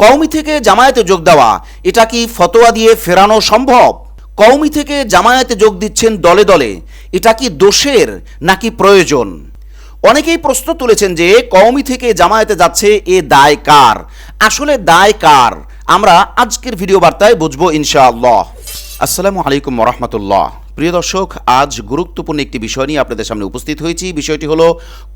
কওমি থেকে জামায়াতে যোগ দেওয়া এটা কি ফতোয়া দিয়ে ফেরানো সম্ভব? কওমি থেকে জামায়াতে যোগ দিচ্ছেন দলে দলে, এটা কি দোষের নাকি প্রয়োজন? অনেকেই প্রশ্ন তুলেছেন যে কওমি থেকে জামায়াতে যাচ্ছে, এ দায় কার? আসলে দায় কার আমরা আজকের ভিডিও বার্তায় বুঝবো ইনশাআল্লাহ। আসসালামু আলাইকুম ওয়া রাহমাতুল্লাহ। প্রিয় দর্শক, আজ গুরুত্বপূর্ণ একটি বিষয় নিয়ে আপনাদের সামনে উপস্থিত হয়েছি। বিষয়টি হলো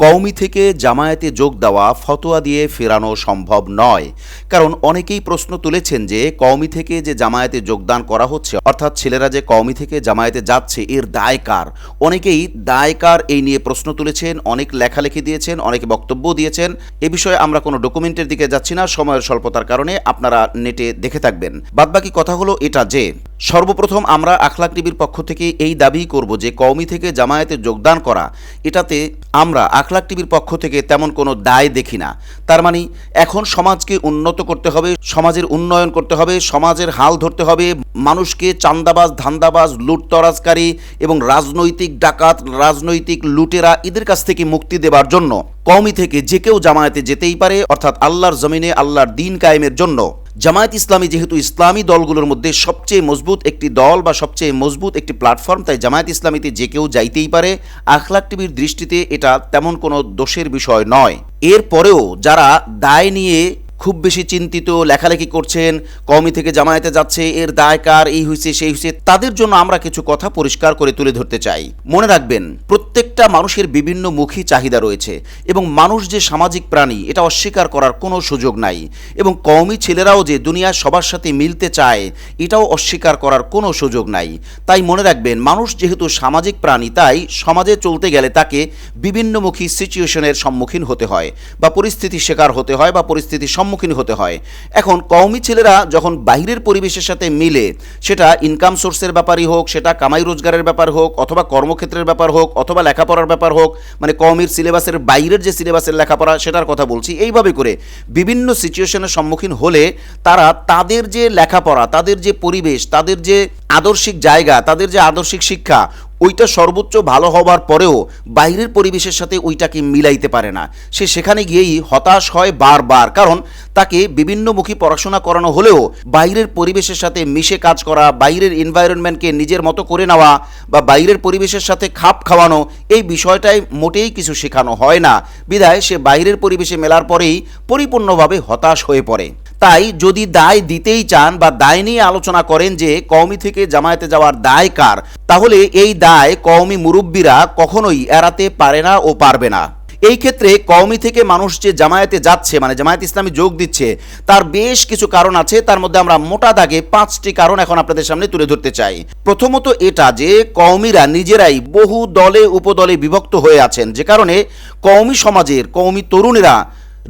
কওমি থেকে জামায়াতে যোগ দেওয়া ফতোয়া দিয়ে ফেরানো সম্ভব নয়। কারণ অনেকেই প্রশ্ন তুলেছেন যে কওমি থেকে যে জামায়াতে যোগদান করা হচ্ছে, অর্থাৎ ছেলেরা যে কওমি থেকে জামায়াতে যাচ্ছে, এর দায় কার? অনেকেই দায় কার এই নিয়ে প্রশ্ন তুলেছেন, অনেক লেখালেখি দিয়েছেন, অনেকে বক্তব্য দিয়েছেন। এ বিষয়ে আমরা কোনো ডকুমেন্টের দিকে যাচ্ছি না, সময়ের স্বল্পতার কারণে আপনারা নেটে দেখে থাকবেন। বাদবাকি কথা হলো এটা যে সর্বপ্রথম আমরা আখলাক টিভির পক্ষ থেকে এই দাবি করব যে কওমি থেকে জামায়াতে যোগদান করা, এটাতে আমরা আখলাক টিভির পক্ষ থেকে তেমন কোনো দায় দেখি না। তার মানে এখন সমাজকে উন্নত করতে হবে, সমাজের উন্নয়ন করতে হবে, সমাজের হাল ধরতে হবে, মানুষকে চান্দাবাজ, ধান্দাবাজ, লুটতরাজকারী এবং রাজনৈতিক ডাকাত, রাজনৈতিক লুটেরা এদের কাছ থেকে মুক্তি দেবার জন্য কওমি থেকে যে কেউ জামায়াতে যেতেই পারে, অর্থাৎ আল্লাহর জমিনে আল্লাহর দ্বীন কায়েমের জন্য। জামায়াত ইসলামী যেহেতু ইসলামী দলগুলোর মধ্যে সবচেয়ে মজবুত একটি দল বা সবচেয়ে মজবুত একটি প্ল্যাটফর্ম, তাই জামায়াত ইসলামীতে যে কেউ যাইতেই পারে। আখলাক টিভির দৃষ্টিতে এটা তেমন কোনো দোষের বিষয় নয়। এরপরেও যারা দায় নিয়ে খুব বেশি চিন্তিত, লেখালেখি করছেন, কওমি থেকে জামায়াতে যাচ্ছে, এর দায় কার, এই হয়েছে সেই হয়েছে, তাদের জন্য আমরা কিছু কথা পরিষ্কার করে তুলে ধরতে চাই। মনে রাখবেন, প্রত্যেকটা মানুষের বিভিন্ন মুখী চাহিদা রয়েছে এবং মানুষ যে সামাজিক প্রাণী এটা অস্বীকার করার কোনো সুযোগ নাই। এবং কওমি ছেলেরাও যে দুনিয়ার সবার সাথে মিলতে চায় এটাও অস্বীকার করার কোনো সুযোগ নাই। তাই মনে রাখবেন, মানুষ যেহেতু সামাজিক প্রাণী, তাই সমাজে চলতে গেলে তাকে বিভিন্নমুখী সিচুয়েশনের সম্মুখীন হতে হয় বা পরিস্থিতির শিকার হতে হয় বা পরিস্থিতির সম্মুখীন হতে হয়। এখন কওমি ছেলেরা যখন বাইরের পরিবেশের সাথে মিলে, সেটা ইনকাম সোর্সের ব্যাপারই হোক, সেটা কামাই রোজগারের ব্যাপার হোক, অথবা কর্মক্ষেত্রের ব্যাপার হোক, অথবা লেখাপড়ার ব্যাপার হোক, মানে কওমির সিলেবাসের বাইরের যে সিলেবাসের লেখাপড়া সেটার কথা বলছি, এইভাবে করে বিভিন্ন সিচুয়েশনের সম্মুখীন হলে তারা তাদের যে লেখাপড়া, তাদের যে পরিবেশ, তাদের যে আদর্শিক জায়গা, তাদের যে আদর্শিক শিক্ষা, ওইটা সর্বোচ্চ ভালো হবার পরেও বাইরের পরিবেশের সাথে ওইটাকে মিলাইতে পারে না। সে সেখানে গিয়েই হতাশ হয় বারবার, কারণ তাকে বিভিন্নমুখী পড়াশোনা করানো হলেও বাইরের পরিবেশের সাথে মিশে কাজ করা, বাইরের এনভায়রনমেন্টকে নিজের মতো করে নেওয়া বা বাইরের পরিবেশের সাথে খাপ খাওয়ানো, এই বিষয়টাই মোটেই কিছু শেখানো হয় না। বিধায় সে বাইরের পরিবেশে মেলার পরেই পরিপূর্ণভাবে হতাশ হয়ে পড়ে। তাই যদি দায় দিতেই চান বা দায় নিয়ে আলোচনা করেন যে কওমি থেকে জামায়াতে যাওয়ার দায় কার, তাহলে এই দায় কওমি মুরব্বীরা কখনোই এড়াতে পারে না ও পারবে না। এই ক্ষেত্রে কওমি থেকে মানুষ যে জামায়াতে যাচ্ছে, মানে জামায়াত ইসলামী যোগ দিচ্ছে, তার বেশ কিছু কারণ আছে। তার মধ্যে আমরা মোটা দাগে 5টি কারণ এখন আপনাদের সামনে তুলে ধরতে চাই। প্রথমত এটা যে কওমিরা নিজেরাই বহু দলে উপদলে বিভক্ত হয়ে আছেন, যে কারণে কওমি সমাজের কওমি তরুণেরা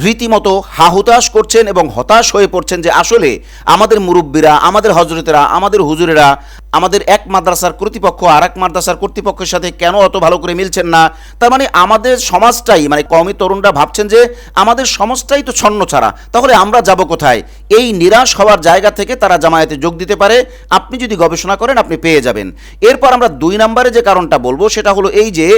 রীতিমতো হাহুতাশ করছেন এবং হতাশ হয়ে পড়ছেন যে আসলে আমাদের মুরব্বীরা, আমাদের হজরতেরা, আমাদের হুজুরেরা, আমাদের এক মাদ্রাসার কর্তৃপক্ষ আর এক মাদ্রাসার কর্তৃপক্ষের সাথে কেন অত ভালো করে মিলছেন না। তার মানে আমাদের সমাজটাই, মানে কওমি তরুণরা ভাবছেন যে আমাদের সমাজটাই তো ছন্ন ছাড়া, তাহলে আমরা যাব কোথায়? এই নিরাশ হওয়ার জায়গা থেকে তারা জামায়াতে যোগ দিতে পারে। আপনি যদি গবেষণা করেন আপনি পেয়ে যাবেন। এরপর আমরা 2 নম্বরে যে কারণটা বলবো সেটা হলো এই যে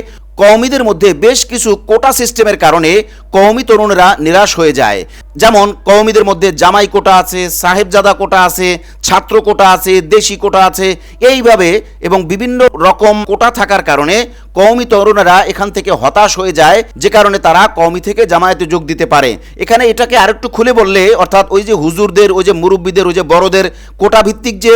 কওমিদের মধ্যে বেশ কিছু কোটা সিস্টেমের কারণে কওমি তরুণরা নিরাশ হয়ে যায়। যেমন কওমিদের মধ্যে জামাই কোটা আছে, সাহেবজাদা কোটা আছে, ছাত্র কোটা আছে, দেশি কোটা আছে, এইভাবে এবং বিভিন্ন রকম কোটা থাকার কারণে কওমি তরুণরা এখান থেকে হতাশ হয়ে যায়, যে কারণে তারা কওমি থেকে জামায়াতে যোগ দিতে পারে। এখানে এটাকে আরেকটু খুলে বললে, অর্থাৎ ওই যে হুজুরদের, ওই যে মুরব্বীদের, ওই যে বড়দের কোটা ভিত্তিক যে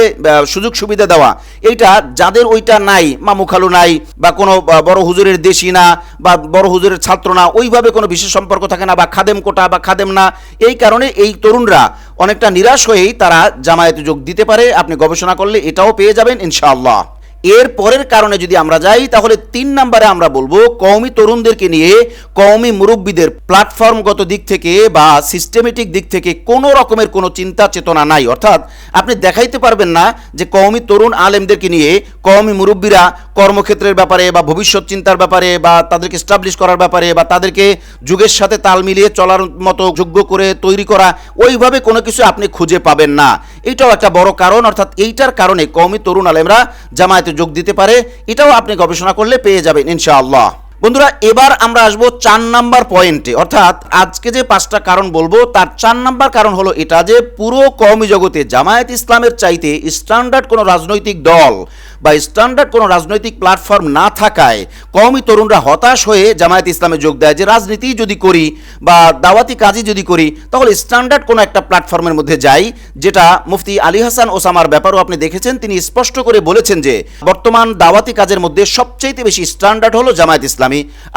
সুযোগ সুবিধা দেওয়া, এইটা যাদের ওইটা নাই, মামু খালু নাই, বা কোনো বড় হুজুরের দেশি না, বা বড় হুজুরের ছাত্র না, ওইভাবে কোনো বিশেষ সম্পর্ক থাকে না, বা খাদেম কোটা বা খাদেম না, এই কারণে এই তরুণরা অনেকটা নিরাশ হয়েই তারা জামায়াতে যোগ দিতে পারে। আপনি গবেষণা করলে এটাও পেয়ে যাবেন ইনশাআল্লাহ। এর পরের কারণে যদি আমরা যাই, তাহলে 3 নম্বরে আমরা বলবো কওমি তরুণদেরকে নিয়ে কওমি মুরব্বীদের প্ল্যাটফর্মগত দিক থেকে বা সিস্টেমেটিক দিক থেকে কোনো রকমের কোনো চিন্তা চেতনা নাই। অর্থাৎ আপনি দেখাইতে পারবেন না যে কওমি তরুণ আলেমদেরকে নিয়ে কওমি মুরব্বীরা কর্মক্ষেত্রের ব্যাপারে বা ভবিষ্যৎ চিন্তার ব্যাপারে বা তাদেরকে এস্টাবলিশ করার ব্যাপারে বা তাদেরকে যুগের সাথে তাল মিলিয়ে চলার মতো যোগ্য করে তৈরি করা, ওইভাবে কোনো কিছু আপনি খুঁজে পাবেন না। এইটাও একটা বড় কারণ। অর্থাৎ এইটার কারণে কওমি তরুণ আলেমরা জামায়াতে যোগ দিতে পারে, এটাও আপনি গবেষণা করলে পেয়ে যাবেন ইনশাআল্লাহ। বন্ধুরা, এবার আমরা আসবো 4 নাম্বার পয়েন্টে, অর্থাৎ আজকে যে 5টা কারণ বলবো তার 4 নাম্বার কারণ হলো এটা যে পুরো কওমি জগতে জামায়াত ইসলামের চাইতে স্ট্যান্ডার্ড কোনো রাজনৈতিক দল বা স্ট্যান্ডার্ড কোনো রাজনৈতিক প্ল্যাটফর্ম না থাকায় কওমি তরুণরা হতাশ হয়ে জামায়াত ইসলামে যোগ দেয় যে রাজনীতি যদি করি বা দাওয়াতি কাজই যদি করি তাহলে স্ট্যান্ডার্ড কোনো একটা প্ল্যাটফর্মের মধ্যে যাই, যেটা মুফতি আলী হাসান ওসামার ব্যাপারেও আপনি দেখেছেন। তিনি স্পষ্ট করে বলেছেন যে বর্তমান দাওয়াতি কাজের মধ্যে সবচাইতে বেশি স্ট্যান্ডার্ড হলো জামায়াত ইসলামী।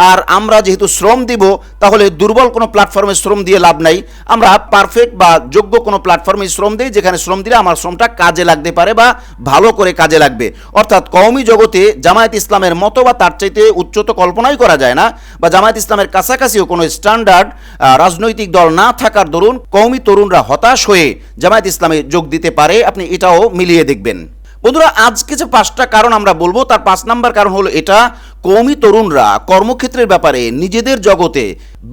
আর আমরা যেহেতু শ্রম দিব তাহলে দুর্বল কোনো প্ল্যাটফর্মে শ্রম দিয়ে লাভ নাই, আমরা পারফেক্ট বা যোগ্য কোনো প্ল্যাটফর্মে শ্রম দিই যেখানে শ্রম দিলে আমার শ্রমটা কাজে লাগতে পারে বা ভালো করে কাজে লাগবে। অর্থাৎ কওমি জগতে জামায়াত ইসলামের মতো বা তার চাইতে উচ্চত কল্পনাই করা যায় না, বা জামায়াত ইসলামের কাছাকাছিও কোনো স্ট্যান্ডার্ড রাজনৈতিক দল না থাকার দরুন কওমি তরুণরা হতাশ হয়ে জামায়াত ইসলামে যোগ দিতে পারে। আপনি এটাও মিলিয়ে দেখবেন। বন্ধুরা, আজকে যে 5টা কারণ আমরা বলবো তার 5 নাম্বার কারণ হলো এটা, কওমি তরুণরা কর্মক্ষেত্রের ব্যাপারে নিজেদের জগতে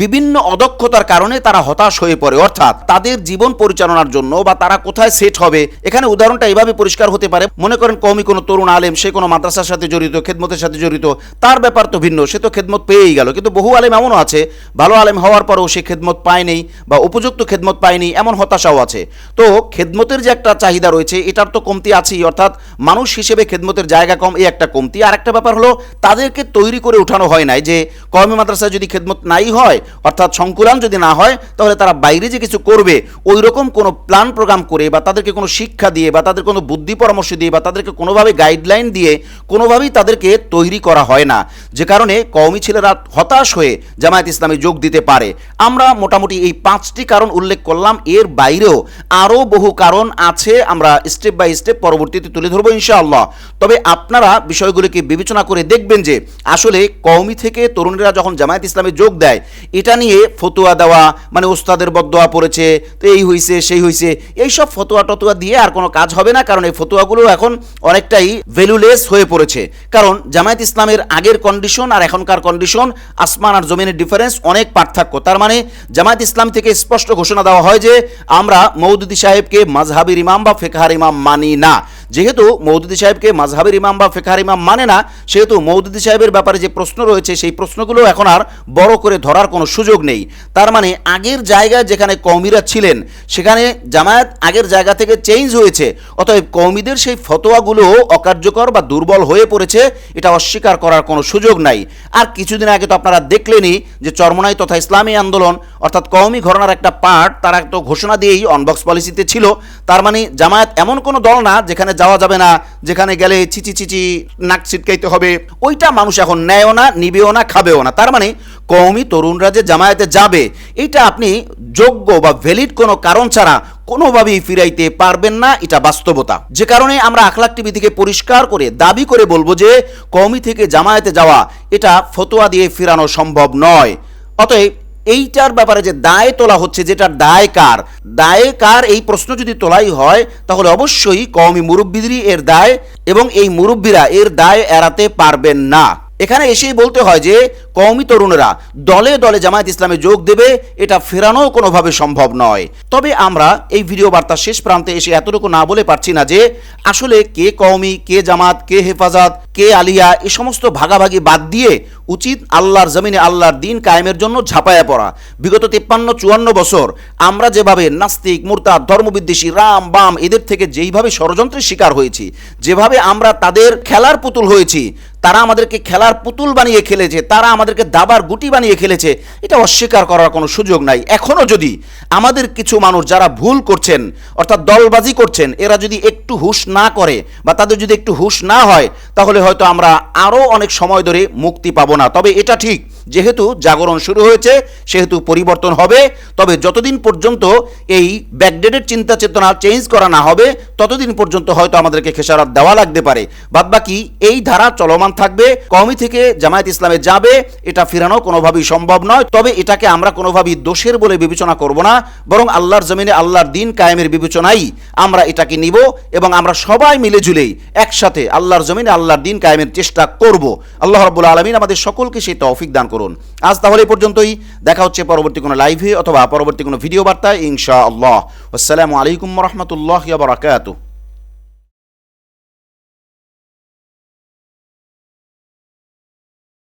বিভিন্ন অদক্ষতার কারণে তারা হতাশ হয়ে পড়ে, অর্থাৎ তাদের জীবন পরিচালনার জন্য বা তারা কোথায় সেট হবে। এখানে উদাহরণটা এইভাবে পরিষ্কার হতে পারে, মনে করেন কওমি কোনো তরুণ আলেম, সে কোনো মাদ্রাসার সাথে জড়িত, খেদমতের সাথে জড়িত, তার ব্যাপার তো ভিন্ন, সে তো খেদমত পেয়েই গেল। কিন্তু বহু আলেম এমনও আছে ভালো আলেম হওয়ার পরেও সে খেদমত পায়নি বা উপযুক্ত খেদমত পায়নি, এমন হতাশাও আছে। তো খেদমতের যে একটা চাহিদা রয়েছে এটার তো কমতি আছেই, অর্থাৎ মানুষ হিসেবে খেদমতের জায়গা কম, এই একটা কমতি। আর একটা ব্যাপার হলো তাদেরকে তৈরি করে উঠানো হয় নাই যে কওমি মাদ্রাসায় যদি খেদমত নাই হয়, অর্থাৎ সংকুলান যদি না হয়, তাহলে তারা বাইরে যে কিছু করবে ওই রকম কোনো প্ল্যান প্রোগ্রাম করে বা তাদেরকে কোনো শিক্ষা দিয়ে বা তাদের কোনো বুদ্ধি পরামর্শ দিয়ে বা তাদেরকে কোনোভাবে গাইডলাইন দিয়ে কোনোভাবেই তাদেরকে তৈরি করা হয় না, যে কারণে কওমি ছেলেরা হতাশ হয়ে জামায়াত ইসলামে যোগ দিতে পারে। আমরা মোটামুটি এই 5টি কারণ উল্লেখ করলাম, এর বাইরেও আরও বহু কারণ আছে, আমরা স্টেপ বাই স্টেপ পরবর্তীতে তুলে ধরবো ইনশাআল্লাহ। তবে আপনারা বিষয়গুলিকে বিবেচনা করে দেখবেন যে আসলে কওমি থেকে তরুণরা যখন জামায়াত ইসলামে যোগ দেয় এটা নিয়ে ফতোয়া দেওয়া মানে ওস্তাদের বদদোয়া পড়েছে তো এই হইছে সেই হইছে, এইসব ফতোয়া টতোয়া দিয়ে আর কোনো কাজ হবে না, কারণ এই ফতোয়াগুলো এখন অনেকটাই ভ্যালুলেস হয়ে পড়েছে। কারণ জামায়াত ইসলামের আগের কন্ডিশন আর এখনকার কন্ডিশন, আসমান আর জমিনের ডিফারেন্স, অনেক পার্থক্য। তার মানে জামায়াত ইসলাম থেকে স্পষ্ট ঘোষণা দেওয়া হয় যে আমরা মওদুদি সাহেবকে মাযহাবের ইমাম বা ফিকহার ইমাম মানি না। যেহেতু মওদুদি সাহেবকে মাযহাবের ইমাম বা ফিকহার ইমাম মানে না, সেহেতু মওদুদি সাহেবের ব্যাপারে যে প্রশ্ন রয়েছে সেই প্রশ্নগুলো এখন আর বড় করে ধরার কোনো সুযোগ নেই। তার মানে আগের জায়গায় যেখানে কওমিরা ছিলেন সেখানে জামায়াত আগের জায়গা থেকে চেঞ্জ হয়েছে, অতএব কওমিদের সেই ফতোয়াগুলো অকার্যকর বা দুর্বল হয়ে পড়েছে, এটা অস্বীকার করার কোনো সুযোগ নাই। আর কিছুদিন আগে তো আপনারা দেখলেনই যে চরমনাই তথা ইসলামী আন্দোলন অর্থাৎ কওমি ঘরানার একটা পার্ট, তারা একটা ঘোষণা দিয়েই অনবক্স পলিসিতে ছিল। তার মানে জামায়াত এমন কোনো দল না যেখানে যাওয়া যাবে না, যেখানে গেলে চিচি চিচি নাক ছিটকাইতে হবে, ওইটা মানুষ এখন নেয়ও না, নিবেও না, খাবেও না। তার মানে কওমি তরুণরা যে জামায়াতে যাবে এটা আপনি যোগ্য বা ভ্যালিড কোনো কারণ ছাড়া কোনোভাবেই ফিরাইতে পারবেন না, এটা বাস্তবতা। যে কারণে আমরা আখলাক টিভি থেকে পরিষ্কার করে দাবি করে বলবো যে কওমি থেকে জামায়াতে যাওয়া এটা ফতোয়া দিয়ে ফিরানো সম্ভব নয়। অতএব এইটার ব্যাপারে যে দায় তোলা হচ্ছে, যেটার দায় কার এই প্রশ্ন যদি তোলাই হয় তাহলে অবশ্যই কওমি মুরব্বিদেরই এর দায়, এবং এই মুরব্বিরা এর দায় এড়াতে পারবেন না। এখানে এসেই বলতে হয় যে কওমি তরুণরা দলে দলে জামায়াত ইসলামে যোগ দেবে, এটা ফেরানো কোনোভাবে সম্ভব নয়। তবে আমরা এই ভিডিও বার্তার শেষ প্রান্তে এসে এতটুকু না বলে পারছি না যে আসলে কে কওমি, কে জামাত, কে হেফাজত, কে আলিয়া, এই সমস্ত ভাগাভাগি বাদ দিয়ে উচিত আল্লাহর জমিনে আল্লাহর দিন কায়েমের জন্য ঝাঁপায়া পড়া। বিগত 53-54 বছর আমরা যেভাবে নাস্তিক, মুরতাদ, ধর্মবিদ্বেষী, রাম বাম এদের থেকে যেইভাবে ষড়যন্ত্রের শিকার হয়েছি, যেভাবে আমরা তাদের খেলার পুতুল হয়েছি, তারা আমাদেরকে খেলার পুতুল বানিয়ে খেলেছে, তারা আমাদেরকে দাবার গুটি বানিয়ে খেলেছে, এটা অস্বীকার করার কোনো সুযোগ নাই। এখনও যদি আমাদের কিছু মানুষ যারা ভুল করছেন অর্থাৎ দলবাজি করছেন, এরা যদি একটু হুঁশ না করে বা তাদের যদি একটু হুঁশ না হয় তাহলে হয়তো আমরা আরও অনেক সময় ধরে মুক্তি পাবো না। তবে এটা ঠিক, যেহেতু জাগরণ শুরু হয়েছে সেহেতু পরিবর্তন হবে। তবে যতদিন পর্যন্ত এই ব্যাকডেটেড চিন্তা চেতনা চেঞ্জ করা না হবে ততদিন পর্যন্ত হয়তো আমাদেরকে খেসারত দেওয়া লাগতে পারে। বাদবাকি এই ধারা চলমান থাকবে। কওমি থেকে জামায়াত ইসলামে যাবে, এটা ফেরানো কোনোভাবেই সম্ভব নয়। তবে এটাকে আমরা কোনোভাবেই দোষের বলে বিবেচনা করব না, বরং আল্লাহর জমিনে আল্লাহর দিন কায়েমের বিবেচনাই আমরা এটাকে নিব, এবং আমরা সবাই মিলেঝুলেই একসাথে আল্লাহর জমিনে আল্লাহর দিন কায়েমের চেষ্টা করব। আল্লাহ রাব্বুল আলামিন আমাদের সকলকে সেই তৌফিক দান করুন। আজ তাহলে এই পর্যন্তই, দেখা হচ্ছে পরবর্তী কোনো লাইভে অথবা পরবর্তী কোনো ভিডিও বার্তায় ইনশাআল্লাহ। আসসালামু আলাইকুম ওয়া রাহমাতুল্লাহি ওয়া বারাকাতুহু।